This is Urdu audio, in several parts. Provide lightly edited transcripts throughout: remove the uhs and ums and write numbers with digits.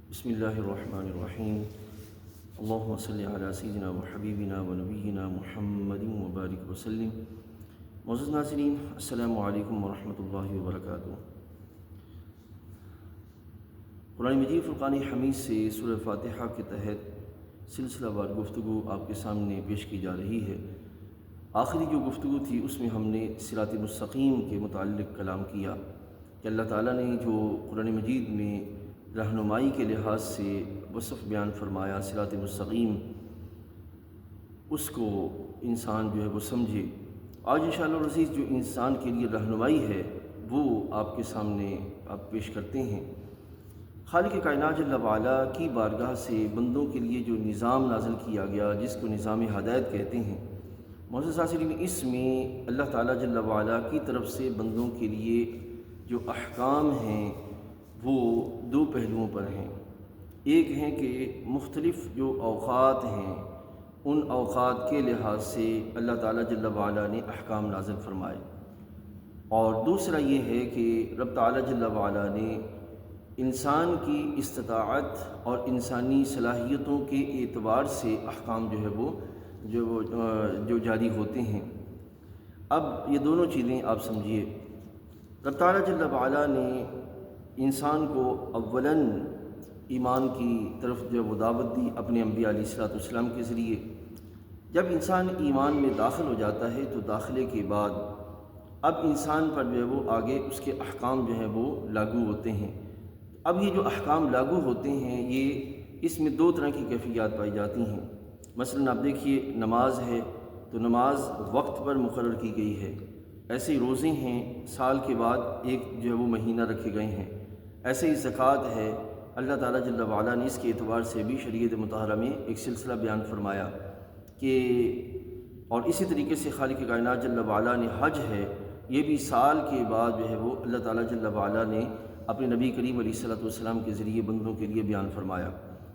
بسم اللہ الرحمن الرحیم اللہم صلی علی سیدنا و حبیبنا و نبینا محمد مبارک وسلم۔ معزز ناظرین، السلام علیکم ورحمۃ اللہ وبرکاتہ۔ قرآن مجید فرقان حمید سے سورہ فاتحہ کے تحت سلسلہ وار گفتگو آپ کے سامنے پیش کی جا رہی ہے۔ آخری جو گفتگو تھی اس میں ہم نے صراط مستقیم کے متعلق کلام کیا کہ اللہ تعالیٰ نے جو قرآن مجید میں رہنمائی کے لحاظ سے وصف بیان فرمایا صراط مستقیم، اس کو انسان جو ہے وہ سمجھے۔ آج انشاءاللہ العزیز جو انسان کے لیے رہنمائی ہے وہ آپ کے سامنے آپ پیش کرتے ہیں۔ خالق کائنات جل وعلا کی بارگاہ سے بندوں کے لیے جو نظام نازل کیا گیا، جس کو نظام ہدایت کہتے ہیں، معزز ناظرین، اس میں اللہ تعالیٰ جل وعلا کی طرف سے بندوں کے لیے جو احکام ہیں وہ دو پہلوؤں پر ہیں۔ ایک ہیں کہ مختلف جو اوقات ہیں ان اوقات کے لحاظ سے اللہ تعالیٰ جل وعلا نے احکام نازل فرمائے، اور دوسرا یہ ہے کہ رب تعالیٰ جل وعلا نے انسان کی استطاعت اور انسانی صلاحیتوں کے اعتبار سے احکام جو ہے وہ جو جاری ہوتے ہیں۔ اب یہ دونوں چیزیں آپ سمجھیے۔ رب تعالیٰ جل وعلا نے انسان کو اولاً ایمان کی طرف جو وہ دعوت دی اپنے انبیاء علیہ الصلوۃ والسلام کے ذریعے۔ جب انسان ایمان میں داخل ہو جاتا ہے تو داخلے کے بعد اب انسان پر جو ہے وہ آگے اس کے احکام جو ہیں وہ لاگو ہوتے ہیں۔ اب یہ جو احکام لاگو ہوتے ہیں یہ اس میں دو طرح کی کیفیات پائی جاتی ہیں۔ مثلاً آپ دیکھیے، نماز ہے تو نماز وقت پر مقرر کی گئی ہے۔ ایسے ہی روزے ہیں، سال کے بعد ایک جو ہے وہ مہینہ رکھے گئے ہیں۔ ایسے ہی زکوٰۃ ہے، اللہ تعالیٰ جل وعلا نے اس کے اعتبار سے بھی شریعت مطہرہ میں ایک سلسلہ بیان فرمایا کہ، اور اسی طریقے سے خالق کائنات جل وعلا نے حج ہے، یہ بھی سال کے بعد جو ہے وہ اللہ تعالیٰ جل وعلا نے اپنے نبی کریم علیہ الصلوۃ والسلام کے ذریعے بندوں کے لیے بیان فرمایا۔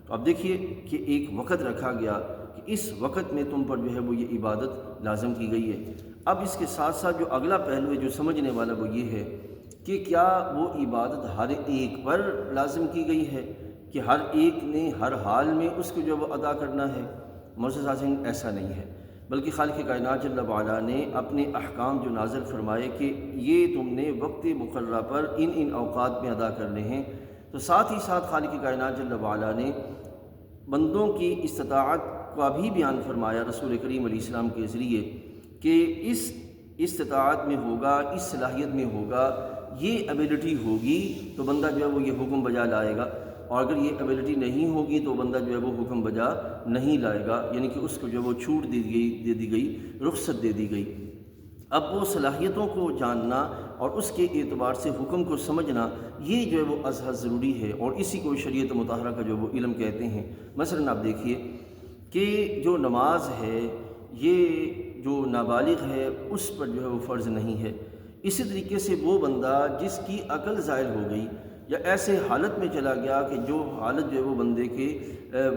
تو اب دیکھیے کہ ایک وقت رکھا گیا کہ اس وقت میں تم پر جو ہے وہ یہ عبادت لازم کی گئی ہے۔ اب اس کے ساتھ ساتھ جو اگلا پہلو ہے جو سمجھنے والا وہ یہ ہے کہ کیا وہ عبادت ہر ایک پر لازم کی گئی ہے کہ ہر ایک نے ہر حال میں اس کو جو وہ ادا کرنا ہے؟ معزز ناظرین، ایسا نہیں ہے، بلکہ خالق کائنات جل وعلا نے اپنے احکام جو نازل فرمائے کہ یہ تم نے وقت مقررہ پر ان اوقات میں ادا کرنے ہیں، تو ساتھ ہی ساتھ خالق کائنات جل وعلا نے بندوں کی استطاعت کا بھی بیان فرمایا رسول کریم علیہ السلام کے ذریعے کہ اس استطاعت میں ہوگا، اس صلاحیت میں ہوگا، یہ ایبلٹی ہوگی تو بندہ جو ہے وہ یہ حکم بجا لائے گا، اور اگر یہ ایبلٹی نہیں ہوگی تو بندہ جو ہے وہ حکم بجا نہیں لائے گا، یعنی کہ اس کو جو ہے وہ چھوٹ دے دی گئی، رخصت دے دی گئی۔ اب وہ صلاحیتوں کو جاننا اور اس کے اعتبار سے حکم کو سمجھنا، یہ جو ہے وہ ازحد ضروری ہے، اور اسی کو شریعت مطہرہ کا جو وہ علم کہتے ہیں۔ مثلاً آپ دیکھیے کہ جو نماز ہے یہ جو نابالغ ہے اس پر جو ہے وہ فرض نہیں ہے۔ اسی طریقے سے وہ بندہ جس کی عقل زائل ہو گئی یا ایسے حالت میں چلا گیا کہ جو حالت جو ہے وہ بندے کے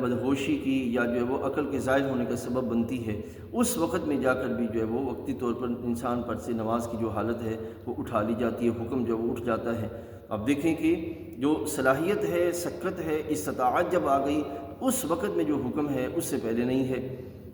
مدہوشی کی یا جو ہے وہ عقل کے زائل ہونے کا سبب بنتی ہے، اس وقت میں جا کر بھی جو ہے وہ وقتی طور پر انسان پر سے نماز کی جو حالت ہے وہ اٹھا لی جاتی ہے، حکم جو ہے وہ اٹھ جاتا ہے۔ اب دیکھیں کہ جو صلاحیت ہے، سکت ہے، استطاعت جب آ گئی اس وقت میں جو حکم ہے اس سے پہلے نہیں ہے۔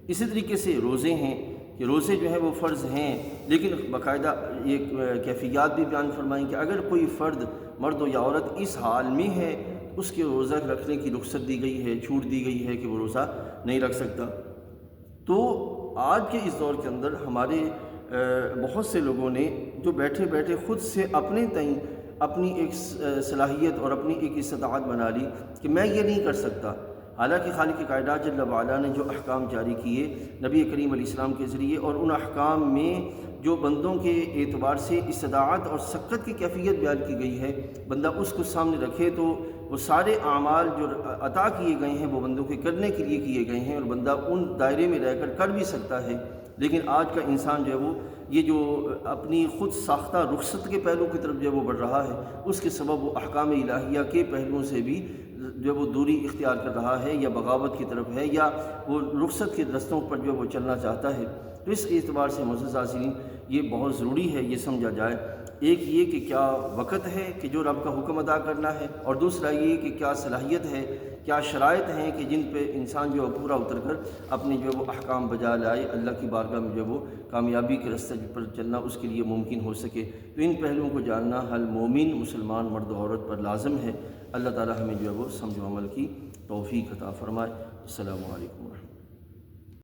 اسی طریقے سے روزے ہیں کہ روزے جو ہیں وہ فرض ہیں، لیکن باقاعدہ یہ کیفیات بھی بیان فرمائیں کہ اگر کوئی فرد مرد ہو یا عورت اس حال میں ہے اس کے روزہ رکھنے کی رخصت دی گئی ہے، چھوٹ دی گئی ہے کہ وہ روزہ نہیں رکھ سکتا۔ تو آج کے اس دور کے اندر ہمارے بہت سے لوگوں نے جو بیٹھے بیٹھے خود سے اپنے تئیں اپنی ایک صلاحیت اور اپنی ایک استطاعت بنا لی کہ میں یہ نہیں کر سکتا، حالانکہ خالق کائنات جل وعلا نے جو احکام جاری کیے نبی کریم علیہ السلام کے ذریعے، اور ان احکام میں جو بندوں کے اعتبار سے استطاعت اور سکت کی کیفیت بیان کی گئی ہے، بندہ اس کو سامنے رکھے تو وہ سارے اعمال جو عطا کیے گئے ہیں وہ بندوں کے کرنے کے لیے کیے گئے ہیں، اور بندہ ان دائرے میں رہ کر بھی سکتا ہے۔ لیکن آج کا انسان جو ہے وہ یہ جو اپنی خود ساختہ رخصت کے پہلو کی طرف جو ہے وہ بڑھ رہا ہے، اس کے سبب وہ احکام الہیہ کے پہلوؤں سے بھی جو وہ دوری اختیار کر رہا ہے، یا بغاوت کی طرف ہے، یا وہ رخصت کے رستوں پر جو وہ چلنا چاہتا ہے۔ تو اس اعتبار سے معزز ناظرین یہ بہت ضروری ہے یہ سمجھا جائے ایک یہ کہ کیا وقت ہے کہ جو رب کا حکم ادا کرنا ہے، اور دوسرا یہ کہ کیا صلاحیت ہے، کیا شرائط ہیں کہ جن پہ انسان جو ہے پورا اتر کر اپنے جو ہے وہ احکام بجا لائے، اللہ کی بارگاہ میں جو ہے وہ کامیابی کے راستے پر چلنا اس کے لیے ممکن ہو سکے۔ تو ان پہلوؤں کو جاننا ہر مومن مسلمان مرد و عورت پر لازم ہے۔ اللہ تعالی ہمیں جو ہے وہ سمجھ و عمل کی توفیق عطا فرمائے۔ السلام علیکم ورحمۃ اللہ۔